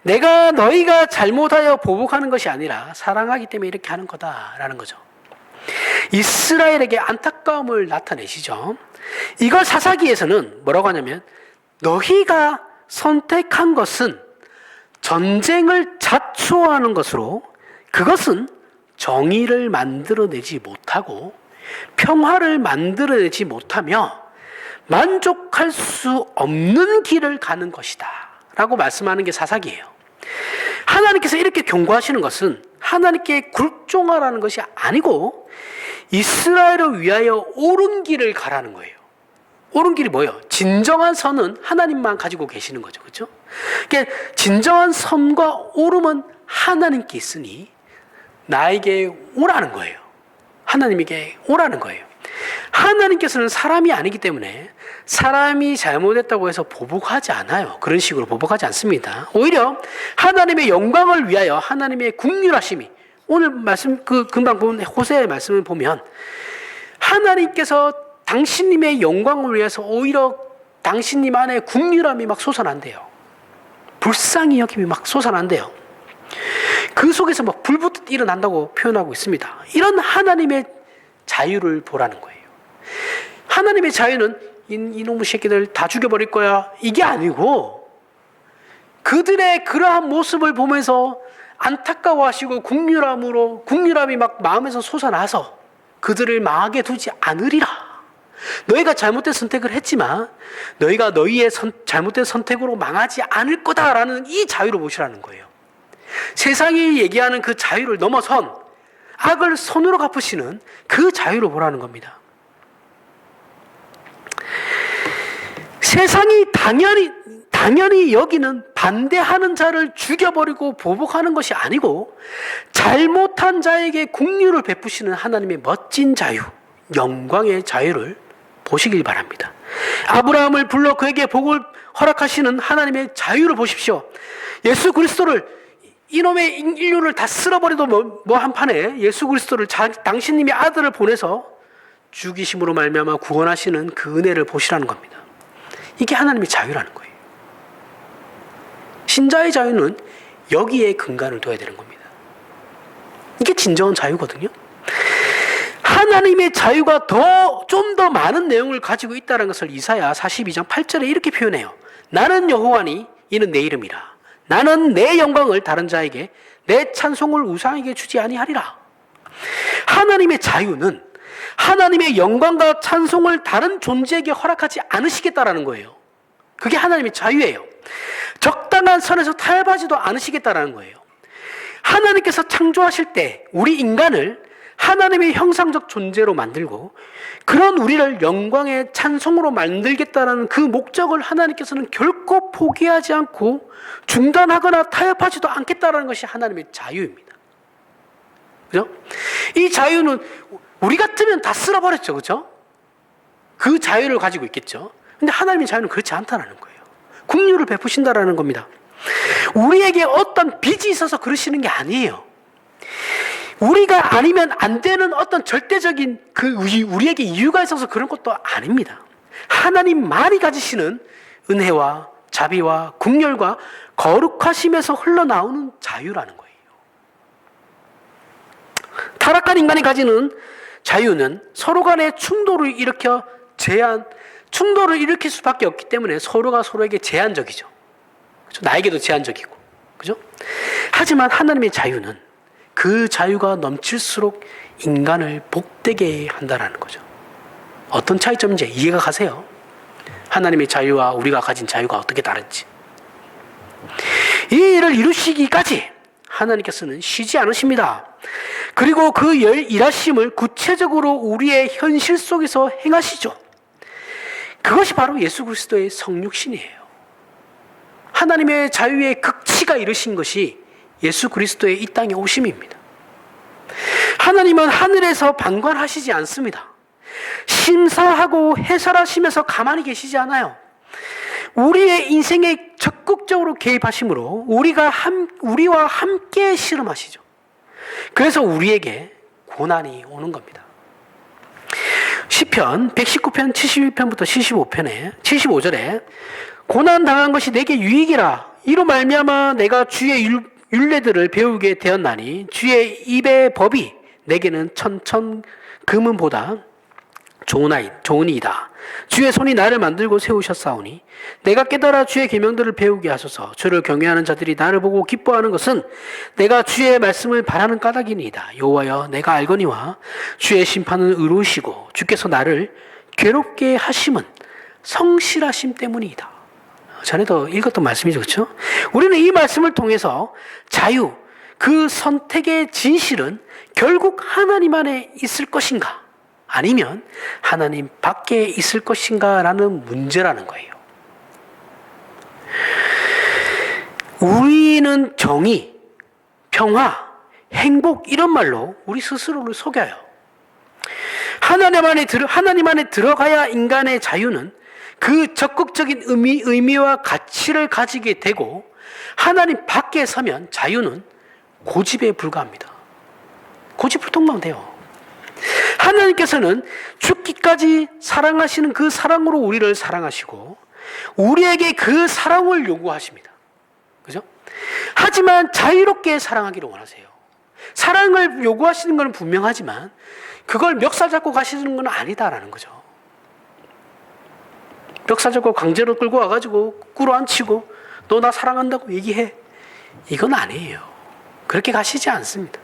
내가 너희가 잘못하여 보복하는 것이 아니라 사랑하기 때문에 이렇게 하는 거다라는 거죠. 이스라엘에게 안타까움을 나타내시죠. 이걸 사사기에서는 뭐라고 하냐면 너희가 선택한 것은 전쟁을 자초하는 것으로 그것은 정의를 만들어내지 못하고 평화를 만들어내지 못하며 만족할 수 없는 길을 가는 것이다 라고 말씀하는 게 사사기예요. 하나님께서 이렇게 경고하시는 것은 하나님께 굴종하라는 것이 아니고 이스라엘을 위하여 옳은 길을 가라는 거예요. 옳은 길이 뭐예요? 진정한 선은 하나님만 가지고 계시는 거죠. 그렇죠? 그러니까 진정한 선과 옳음은 하나님께 있으니 나에게 오라는 거예요. 하나님에게 오라는 거예요. 하나님께서는 사람이 아니기 때문에 사람이 잘못했다고 해서 보복하지 않아요. 그런 식으로 보복하지 않습니다. 오히려 하나님의 영광을 위하여 하나님의 긍휼하심이 오늘 말씀 금방 본 호세의 말씀을 보면 하나님께서 당신님의 영광을 위해서 오히려 당신님 안에 긍휼함이 막 솟아난대요. 불쌍히 여김이 막 솟아난대요. 그 속에서 막 불붙듯 일어난다고 표현하고 있습니다. 이런 하나님의 자유를 보라는 거예요. 하나님의 자유는 이놈의 새끼들 다 죽여버릴 거야 이게 아니고 그들의 그러한 모습을 보면서 안타까워하시고 긍휼함이 막 마음에서 솟아나서 그들을 망하게 두지 않으리라. 너희가 잘못된 선택을 했지만 너희가 너희의 잘못된 선택으로 망하지 않을 거다라는 이 자유를 보시라는 거예요. 세상이 얘기하는 그 자유를 넘어선 악을 손으로 갚으시는 그 자유를 보라는 겁니다. 세상이 당연히 여기는 반대하는 자를 죽여버리고 보복하는 것이 아니고 잘못한 자에게 긍휼을 베푸시는 하나님의 멋진 자유, 영광의 자유를 보시길 바랍니다. 아브라함을 불러 그에게 복을 허락하시는 하나님의 자유를 보십시오. 예수 그리스도를 이놈의 인류를 다 쓸어버려도 뭐 한판에 예수 그리스도를 당신님의 아들을 보내서 죽이심으로 말미암아 구원하시는 그 은혜를 보시라는 겁니다. 이게 하나님의 자유라는 거예요. 신자의 자유는 여기에 근간을 둬야 되는 겁니다. 이게 진정한 자유거든요. 하나님의 자유가 좀 더 많은 내용을 가지고 있다는 것을 이사야 42장 8절에 이렇게 표현해요. 나는 여호와니 이는 내 이름이라. 나는 내 영광을 다른 자에게 내 찬송을 우상에게 주지 아니하리라. 하나님의 자유는 하나님의 영광과 찬송을 다른 존재에게 허락하지 않으시겠다라는 거예요. 그게 하나님의 자유예요. 적당한 선에서 타협하지도 않으시겠다라는 거예요. 하나님께서 창조하실 때 우리 인간을 하나님의 형상적 존재로 만들고 그런 우리를 영광의 찬송으로 만들겠다라는 그 목적을 하나님께서는 결코 포기하지 않고 중단하거나 타협하지도 않겠다라는 것이 하나님의 자유입니다. 그죠? 이 자유는 우리 같으면 다 쓸어버렸죠. 그죠? 그 자유를 가지고 있겠죠. 근데 하나님의 자유는 그렇지 않다는 거예요. 긍휼을 베푸신다라는 겁니다. 우리에게 어떤 빚이 있어서 그러시는 게 아니에요. 우리가 아니면 안 되는 어떤 절대적인 우리에게 이유가 있어서 그런 것도 아닙니다. 하나님만이 가지시는 은혜와 자비와 긍휼과 거룩하심에서 흘러나오는 자유라는 거예요. 타락한 인간이 가지는 자유는 서로 간의 충돌을 일으킬 수밖에 없기 때문에 서로가 서로에게 제한적이죠. 그렇죠? 나에게도 제한적이고. 그죠? 하지만 하나님의 자유는 그 자유가 넘칠수록 인간을 복되게 한다라는 거죠. 어떤 차이점인지 이해가 가세요? 하나님의 자유와 우리가 가진 자유가 어떻게 다른지. 이 일을 이루시기까지 하나님께서는 쉬지 않으십니다. 그리고 그 일하심을 구체적으로 우리의 현실 속에서 행하시죠. 그것이 바로 예수 그리스도의 성육신이에요. 하나님의 자유의 극치가 이르신 것이 예수 그리스도의 이 땅에 오심입니다. 하나님은 하늘에서 방관하시지 않습니다. 심사하고 해설하시면서 가만히 계시지 않아요. 우리의 인생에 적극적으로 개입하심으로 우리와 함께 실험하시죠. 그래서 우리에게 고난이 오는 겁니다. 시편 119편 71편부터 75절에 고난 당한 것이 내게 유익이라. 이로 말미암아 내가 주의 율례들을 배우게 되었나니 주의 입의 법이 내게는 천천 금은보다 좋으니이다. 주의 손이 나를 만들고 세우셨사오니 내가 깨달아 주의 계명들을 배우게 하소서. 주를 경외하는 자들이 나를 보고 기뻐하는 것은 내가 주의 말씀을 바라는 까닭이니이다. 여호와여 내가 알거니와 주의 심판은 의로우시고 주께서 나를 괴롭게 하심은 성실하심 때문이다. 전에도 읽었던 말씀이죠, 그렇죠? 우리는 이 말씀을 통해서 자유, 그 선택의 진실은 결국 하나님 안에 있을 것인가, 아니면 하나님 밖에 있을 것인가 라는 문제라는 거예요. 우리는 정의, 평화, 행복 이런 말로 우리 스스로를 속여요. 하나님 안에 들어가야 인간의 자유는 그 적극적인 의미와 가치를 가지게 되고, 하나님 밖에 서면 자유는 고집에 불과합니다. 고집불통만 돼요. 하나님께서는 죽기까지 사랑하시는 그 사랑으로 우리를 사랑하시고 우리에게 그 사랑을 요구하십니다. 그죠? 하지만 자유롭게 사랑하기를 원하세요. 사랑을 요구하시는 것은 분명하지만 그걸 멱살 잡고 가시는 건 아니다라는 거죠. 멱살 잡고 강제로 끌고 와가지고 꿇어앉히고 너 나 사랑한다고 얘기해. 이건 아니에요. 그렇게 가시지 않습니다.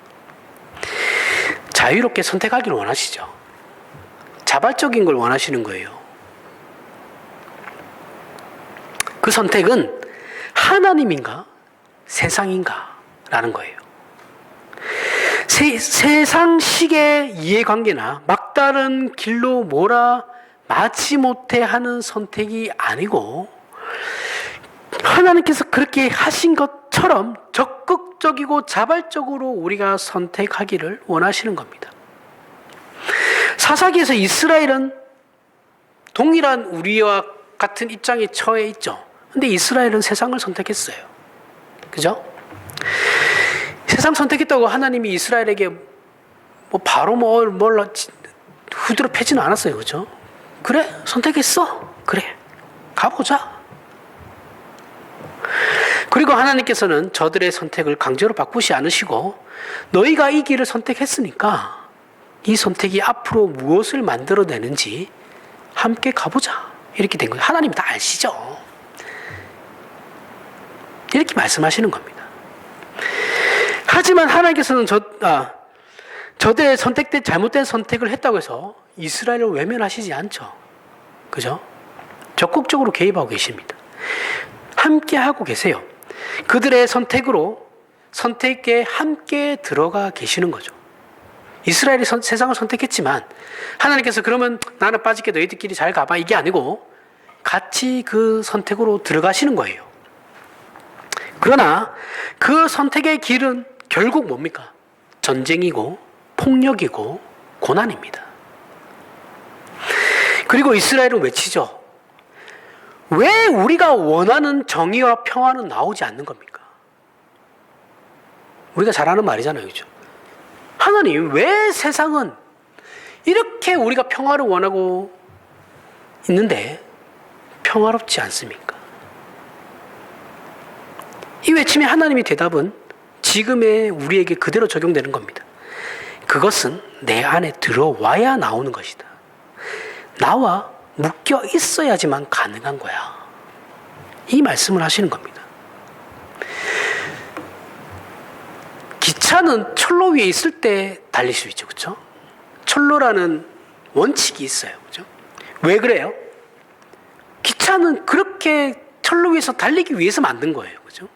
자유롭게 선택하기를 원하시죠. 자발적인 걸 원하시는 거예요. 그 선택은 하나님인가 세상인가 라는 거예요. 세상식의 이해관계나 막다른 길로 마치 못해 하는 선택이 아니고, 하나님께서 그렇게 하신 것처럼 적극적이고 자발적으로 우리가 선택하기를 원하시는 겁니다. 사사기에서 이스라엘은 동일한 우리와 같은 입장에 처해 있죠. 근데 이스라엘은 세상을 선택했어요. 그죠? 세상 선택했다고 하나님이 이스라엘에게 바로 후드로 패지는 않았어요. 그죠? 그래, 선택했어. 그래, 가보자. 그리고 하나님께서는 저들의 선택을 강제로 바꾸지 않으시고, 너희가 이 길을 선택했으니까 이 선택이 앞으로 무엇을 만들어내는지 함께 가보자. 이렇게 된 거예요. 하나님이 다 아시죠. 이렇게 말씀하시는 겁니다. 하지만 하나님께서는 저들의 잘못된 선택을 했다고 해서 이스라엘을 외면하시지 않죠. 그죠? 적극적으로 개입하고 계십니다. 함께 하고 계세요. 그들의 선택에 함께 들어가 계시는 거죠. 이스라엘이 세상을 선택했지만 하나님께서 그러면 나는 빠질게 너희들끼리 잘 가봐, 이게 아니고 같이 그 선택으로 들어가시는 거예요. 그러나 그 선택의 길은 결국 뭡니까? 전쟁이고 폭력이고 고난입니다. 그리고 이스라엘은 외치죠. 왜 우리가 원하는 정의와 평화는 나오지 않는 겁니까? 우리가 잘 아는 말이잖아요. 그죠? 하나님, 왜 세상은 이렇게 우리가 평화를 원하고 있는데 평화롭지 않습니까? 이 외침에 하나님의 대답은 지금의 우리에게 그대로 적용되는 겁니다. 그것은 내 안에 들어와야 나오는 것이다. 나와 묶여 있어야지만 가능한 거야. 이 말씀을 하시는 겁니다. 기차는 철로 위에 있을 때 달릴 수 있죠. 그렇죠? 철로라는 원칙이 있어요. 그렇죠? 왜 그래요? 기차는 그렇게 철로 위에서 달리기 위해서 만든 거예요. 그렇죠?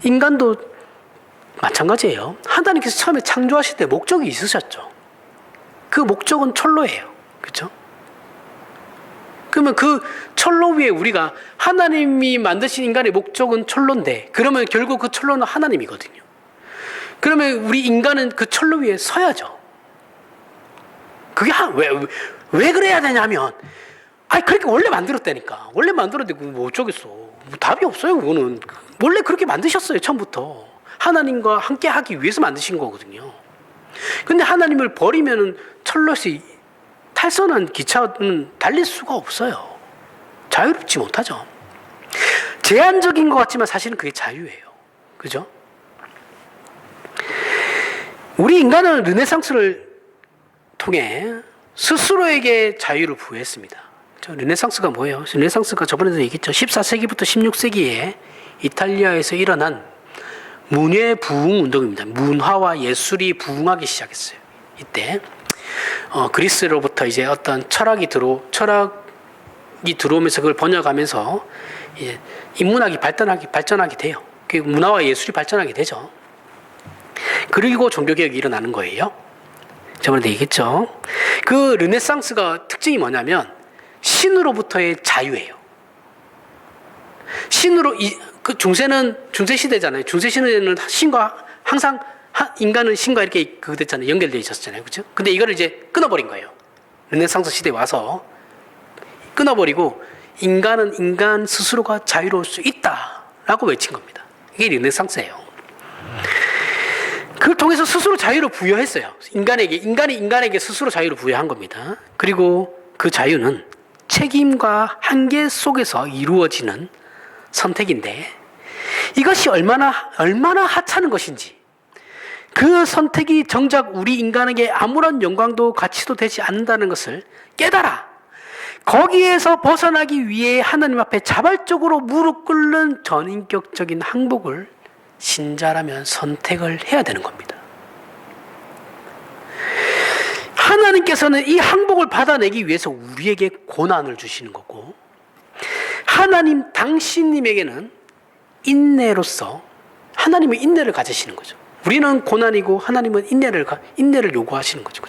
인간도 마찬가지예요. 하나님께서 처음에 창조하실 때 목적이 있으셨죠. 그 목적은 철로예요. 그렇죠? 그러면 그 철로 위에 우리가 하나님이 만드신 인간의 목적은 철로인데 그러면 결국 그 철로는 하나님이거든요. 그러면 우리 인간은 그 철로 위에 서야죠. 그게 왜 그래야 되냐면 그렇게 원래 만들었다니까. 원래 만들었는데 뭐 어쩌겠어. 뭐 답이 없어요. 그거는 원래 그렇게 만드셨어요. 처음부터 하나님과 함께 하기 위해서 만드신 거거든요. 근데 하나님을 버리면은 철롯이 탈선한 기차는 달릴 수가 없어요. 자유롭지 못하죠. 제한적인 것 같지만 사실은 그게 자유예요. 그죠? 우리 인간은 르네상스를 통해 스스로에게 자유를 부여했습니다. 르네상스가 뭐예요? 르네상스가 저번에도 얘기했죠. 14세기부터 16세기에 이탈리아에서 일어난 문예 부흥 운동입니다. 문화와 예술이 부흥하기 시작했어요. 이때 그리스로부터 이제 어떤 철학이 들어오면서 그걸 번역하면서 이제 인문학이 발전하게 돼요. 그 문화와 예술이 발전하게 되죠. 그리고 종교개혁이 일어나는 거예요. 저번에도 얘기했죠. 그 르네상스가 특징이 뭐냐면 신으로부터의 자유예요. 신으로 그 중세 시대잖아요. 중세 시대는 신과 항상 인간은 신과 이렇게 됐잖아요. 연결되어 있었잖아요. 그렇죠? 근데 이거를 이제 끊어버린 거예요. 르네상스 시대에 와서 끊어버리고 인간은 인간 스스로가 자유로울 수 있다라고 외친 겁니다. 이게 르네상스예요. 그걸 통해서 스스로 자유를 부여했어요. 인간이 인간에게 스스로 자유를 부여한 겁니다. 그리고 그 자유는 책임과 한계 속에서 이루어지는 선택인데 이것이 얼마나 하찮은 것인지 그 선택이 정작 우리 인간에게 아무런 영광도 가치도 되지 않는다는 것을 깨달아 거기에서 벗어나기 위해 하나님 앞에 자발적으로 무릎 꿇는 전인격적인 항복을 신자라면 선택을 해야 되는 겁니다. 하나님께서는 이 항복을 받아내기 위해서 우리에게 고난을 주시는 거고 하나님 당신님에게는 인내로서 하나님은 인내를 가지시는 거죠. 우리는 고난이고 하나님은 인내를 요구하시는 거죠.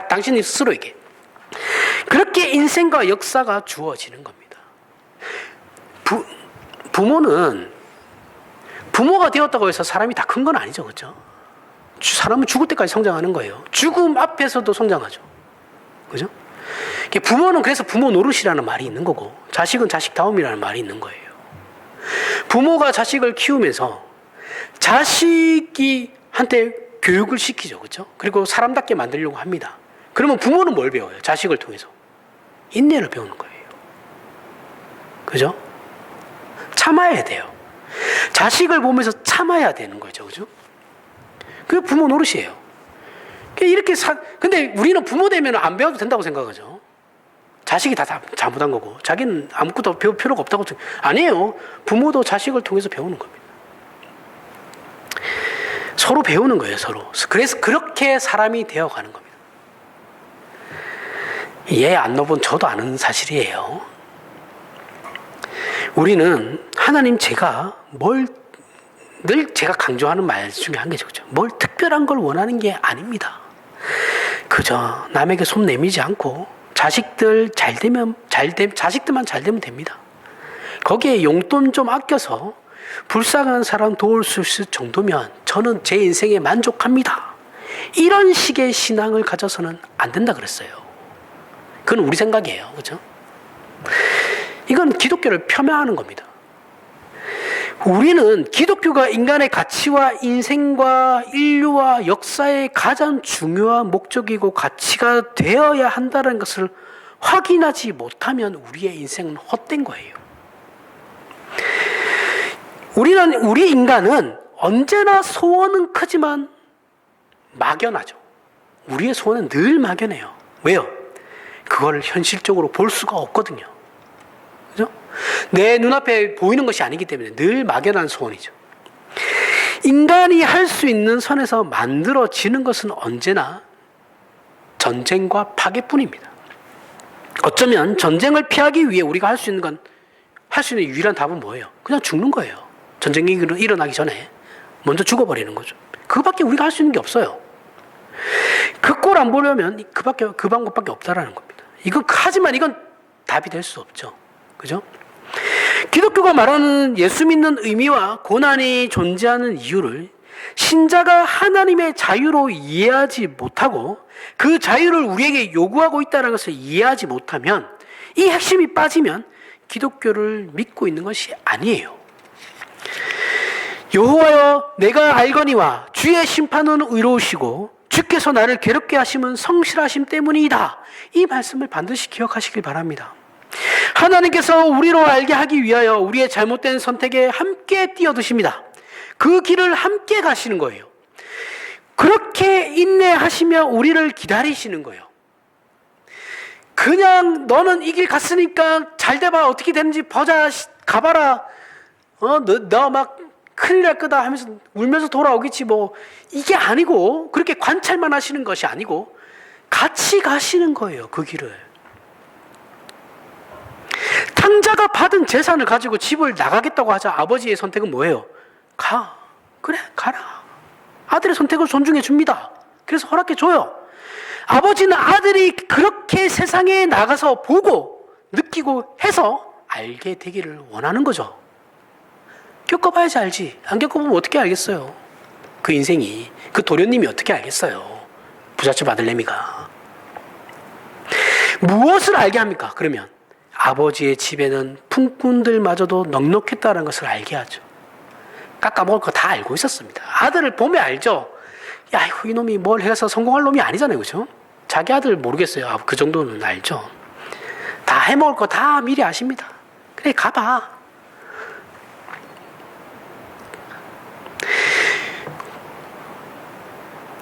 당신님 스스로에게. 그렇게 인생과 역사가 주어지는 겁니다. 부모가 되었다고 해서 사람이 다 큰 건 아니죠. 그렇죠? 사람은 죽을 때까지 성장하는 거예요. 죽음 앞에서도 성장하죠. 그죠? 부모는 그래서 부모 노릇이라는 말이 있는 거고 자식은 자식다움이라는 말이 있는 거예요. 부모가 자식을 키우면서 자식이 한테 교육을 시키죠. 그렇죠? 그리고 사람답게 만들려고 합니다. 그러면 부모는 뭘 배워요? 자식을 통해서 인내를 배우는 거예요. 그죠? 참아야 돼요. 자식을 보면서 참아야 되는 거죠. 그죠? 그게 부모 노릇이에요. 근데 우리는 부모 되면 안 배워도 된다고 생각하죠. 자식이 다 잘못한 거고, 자기는 아무것도 배울 필요가 없다고. 아니에요. 부모도 자식을 통해서 배우는 겁니다. 서로 배우는 거예요, 서로. 그래서 그렇게 사람이 되어가는 겁니다. 얘 안 넣어본 저도 아는 사실이에요. 우리는 하나님 늘 제가 강조하는 말 중에 한 개죠. 그렇죠? 뭘 특별한 걸 원하는 게 아닙니다. 그저 남에게 손 내밀지 않고 자식들만 잘 되면 됩니다. 거기에 용돈 좀 아껴서 불쌍한 사람 도울 수 있을 정도면 저는 제 인생에 만족합니다. 이런 식의 신앙을 가져서는 안 된다 그랬어요. 그건 우리 생각이에요. 그렇죠? 이건 기독교를 폄하하는 겁니다. 우리는 기독교가 인간의 가치와 인생과 인류와 역사의 가장 중요한 목적이고 가치가 되어야 한다는 것을 확인하지 못하면 우리의 인생은 헛된 거예요. 우리 인간은 언제나 소원은 크지만 막연하죠. 우리의 소원은 늘 막연해요. 왜요? 그걸 현실적으로 볼 수가 없거든요. 그죠? 내 눈앞에 보이는 것이 아니기 때문에 늘 막연한 소원이죠. 인간이 할 수 있는 선에서 만들어지는 것은 언제나 전쟁과 파괴뿐입니다. 어쩌면 전쟁을 피하기 위해 우리가 할 수 있는 유일한 답은 뭐예요? 그냥 죽는 거예요. 전쟁이 일어나기 전에 먼저 죽어버리는 거죠. 그밖에 우리가 할 수 있는 게 없어요. 그 꼴 안 보려면 그 방법밖에 없다라는 겁니다. 하지만 이건 답이 될 수 없죠. 그죠? 기독교가 말하는 예수 믿는 의미와 고난이 존재하는 이유를 신자가 하나님의 자유로 이해하지 못하고 그 자유를 우리에게 요구하고 있다는 것을 이해하지 못하면, 이 핵심이 빠지면 기독교를 믿고 있는 것이 아니에요. 여호와여 내가 알거니와 주의 심판은 의로우시고 주께서 나를 괴롭게 하심은 성실하심 때문이다. 이 말씀을 반드시 기억하시길 바랍니다. 하나님께서 우리로 알게 하기 위하여 우리의 잘못된 선택에 함께 뛰어드십니다. 그 길을 함께 가시는 거예요. 그렇게 인내하시며 우리를 기다리시는 거예요. 그냥 너는 이 길 갔으니까 잘 돼봐, 어떻게 되는지 보자, 가봐라, 너 막 큰일 날 거다 하면서 울면서 돌아오겠지 뭐, 이게 아니고, 그렇게 관찰만 하시는 것이 아니고 같이 가시는 거예요. 그 길을. 탕자가 받은 재산을 가지고 집을 나가겠다고 하자 아버지의 선택은 뭐예요? 그래 가라. 아들의 선택을 존중해 줍니다. 그래서 허락해 줘요. 아버지는 아들이 그렇게 세상에 나가서 보고 느끼고 해서 알게 되기를 원하는 거죠. 겪어봐야지 알지. 안 겪어보면 어떻게 알겠어요. 그 인생이, 그 도련님이 어떻게 알겠어요. 부잣집 아들내미가. 무엇을 알게 합니까? 그러면 아버지의 집에는 품꾼들마저도 넉넉했다는 것을 알게 하죠. 깎아먹을 거 다 알고 있었습니다. 아들을 보면 알죠. 야, 이놈이 뭘 해서 성공할 놈이 아니잖아요. 그죠? 자기 아들 모르겠어요. 그 정도는 알죠. 다 해먹을 거 다 미리 아십니다. 그래, 가봐.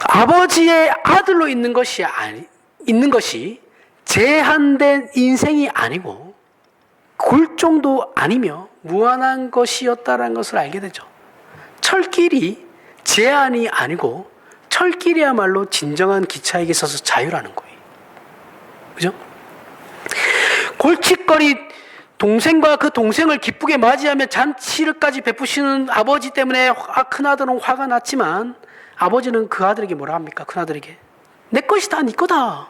아버지의 아들로 있는 것이 제한된 인생이 아니고 굴종도 아니며 무한한 것이었다는 것을 알게 되죠. 철길이 제한이 아니고 철길이야말로 진정한 기차에게 있어서 자유라는 거예요. 그죠? 골칫거리 동생과 그 동생을 기쁘게 맞이하며 잔치를까지 베푸시는 아버지 때문에 큰아들은 화가 났지만, 아버지는 그 아들에게 뭐라 합니까? 큰아들에게 내 것이 다 네 거다.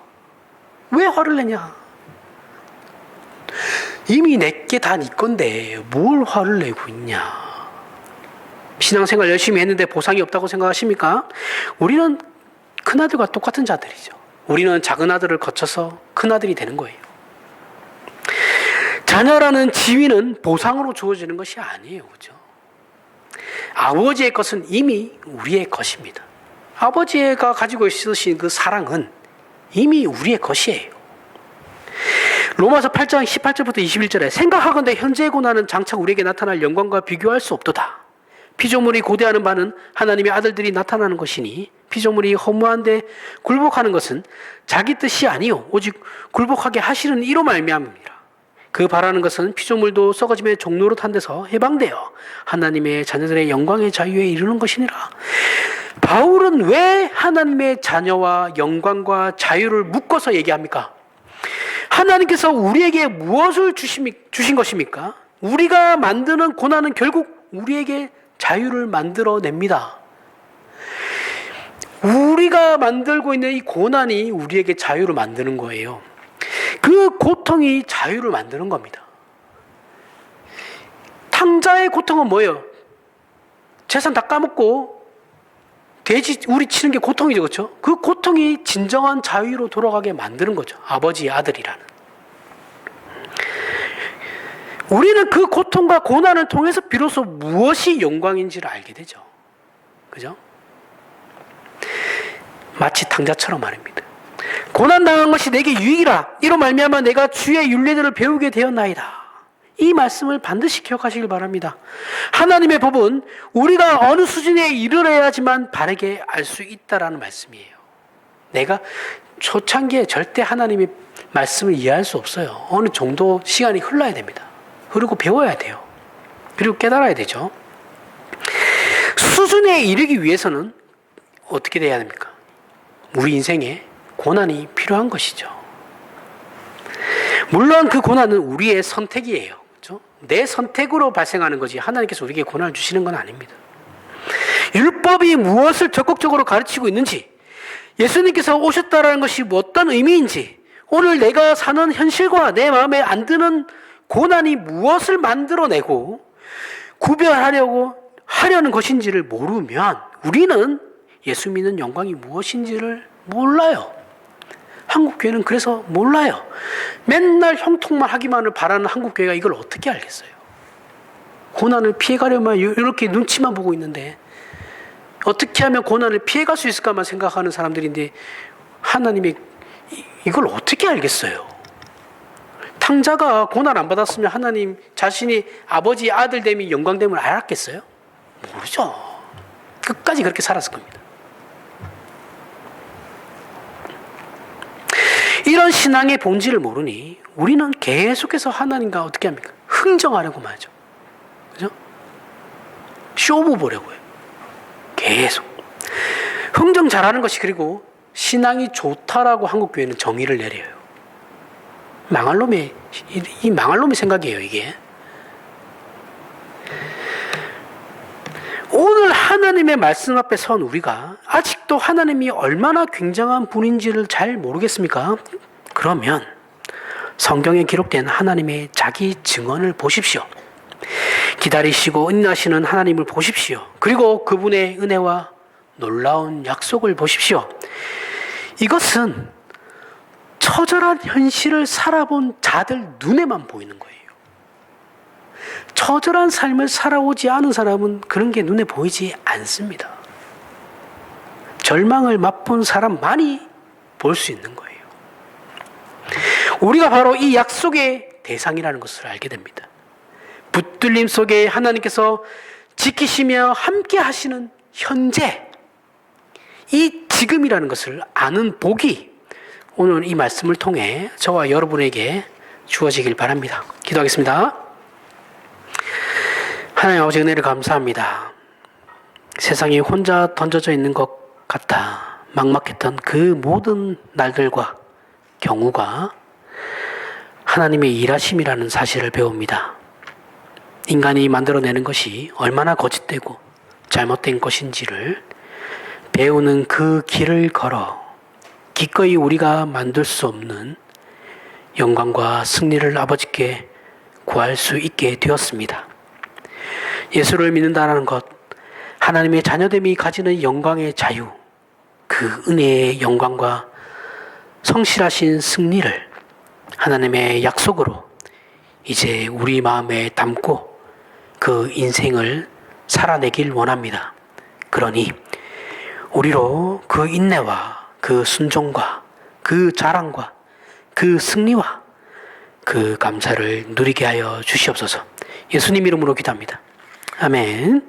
왜 화를 내냐? 이미 내게 다 네 건데 뭘 화를 내고 있냐? 신앙생활 열심히 했는데 보상이 없다고 생각하십니까? 우리는 큰아들과 똑같은 자들이죠. 우리는 작은 아들을 거쳐서 큰아들이 되는 거예요. 자녀라는 지위는 보상으로 주어지는 것이 아니에요. 그죠? 아버지의 것은 이미 우리의 것입니다. 아버지가 가지고 있으신 그 사랑은 이미 우리의 것이에요. 로마서 8장 18절부터 21절에 생각하건대 현재의 고난은 장차 우리에게 나타날 영광과 비교할 수 없도다. 피조물이 고대하는 바는 하나님의 아들들이 나타나는 것이니 피조물이 허무한데 굴복하는 것은 자기 뜻이 아니요 오직 굴복하게 하시는 이로 말미암습니다. 그 바라는 것은 피조물도 썩어짐의 종로로 탄 데서 해방되어 하나님의 자녀들의 영광의 자유에 이르는 것이니라. 바울은 왜 하나님의 자녀와 영광과 자유를 묶어서 얘기합니까? 하나님께서 우리에게 무엇을 주신 것입니까? 우리가 만드는 고난은 결국 우리에게 자유를 만들어냅니다. 우리가 만들고 있는 이 고난이 우리에게 자유를 만드는 거예요. 그 고통이 자유를 만드는 겁니다. 탕자의 고통은 뭐예요? 재산 다 까먹고 돼지 우리 치는 게 고통이죠. 그렇죠? 그 고통이 진정한 자유로 돌아가게 만드는 거죠. 아버지의 아들이라는. 우리는 그 고통과 고난을 통해서 비로소 무엇이 영광인지를 알게 되죠. 그죠? 마치 탕자처럼 말입니다. 고난당한 것이 내게 유익이라. 이로 말미암아 내가 주의 윤례들을 배우게 되었나이다. 이 말씀을 반드시 기억하시길 바랍니다. 하나님의 법은 우리가 어느 수준에 이르러야지만 바르게 알 수 있다라는 말씀이에요. 내가 초창기에 절대 하나님의 말씀을 이해할 수 없어요. 어느 정도 시간이 흘러야 됩니다. 그리고 배워야 돼요. 그리고 깨달아야 되죠. 수준에 이르기 위해서는 어떻게 돼야 됩니까? 우리 인생에 고난이 필요한 것이죠. 물론 그 고난은 우리의 선택이에요. 그렇죠? 내 선택으로 발생하는 거지 하나님께서 우리에게 고난을 주시는 건 아닙니다. 율법이 무엇을 적극적으로 가르치고 있는지, 예수님께서 오셨다라는 것이 어떤 의미인지, 오늘 내가 사는 현실과 내 마음에 안 드는 고난이 무엇을 만들어내고 하려는 것인지를 모르면 우리는 예수 믿는 영광이 무엇인지를 몰라요. 한국교회는 그래서 몰라요. 맨날 형통만 하기만을 바라는 한국교회가 이걸 어떻게 알겠어요? 고난을 피해가려면 이렇게 눈치만 보고 있는데 어떻게 하면 고난을 피해갈 수 있을까만 생각하는 사람들인데 하나님이 이걸 어떻게 알겠어요? 탕자가 고난 안 받았으면 하나님 자신이 아버지 아들됨이 영광됨을 알았겠어요? 모르죠. 끝까지 그렇게 살았을 겁니다. 이런 신앙의 본질을 모르니 우리는 계속해서 하나님과 어떻게 합니까? 흥정하려고만 하죠. 그죠? 쇼부 보려고 해요. 계속. 흥정 잘하는 것이, 그리고 신앙이 좋다라고 한국교회는 정의를 내려요. 망할 놈의 생각이에요, 이게. 오늘 하나님의 말씀 앞에 선 우리가 아직도 하나님이 얼마나 굉장한 분인지를 잘 모르겠습니까? 그러면 성경에 기록된 하나님의 자기 증언을 보십시오. 기다리시고 인내하시는 하나님을 보십시오. 그리고 그분의 은혜와 놀라운 약속을 보십시오. 이것은 처절한 현실을 살아본 자들 눈에만 보이는 거예요. 처절한 삶을 살아오지 않은 사람은 그런 게 눈에 보이지 않습니다. 절망을 맛본 사람만이 볼 수 있는 거예요. 우리가 바로 이 약속의 대상이라는 것을 알게 됩니다. 붙들림 속에 하나님께서 지키시며 함께 하시는 현재, 이 지금이라는 것을 아는 복이 오늘 이 말씀을 통해 저와 여러분에게 주어지길 바랍니다. 기도하겠습니다. 하나님 아버지, 은혜를 감사합니다. 세상에 혼자 던져져 있는 것 같아 막막했던 그 모든 날들과 경우가 하나님의 일하심이라는 사실을 배웁니다. 인간이 만들어내는 것이 얼마나 거짓되고 잘못된 것인지를 배우는 그 길을 걸어 기꺼이 우리가 만들 수 없는 영광과 승리를 아버지께 구할 수 있게 되었습니다. 예수를 믿는다는 것, 하나님의 자녀됨이 가지는 영광의 자유, 그 은혜의 영광과 성실하신 승리를 하나님의 약속으로 이제 우리 마음에 담고 그 인생을 살아내길 원합니다. 그러니 우리로 그 인내와 그 순종과 그 자랑과 그 승리와 그 감사를 누리게 하여 주시옵소서. 예수님 이름으로 기도합니다. 아멘.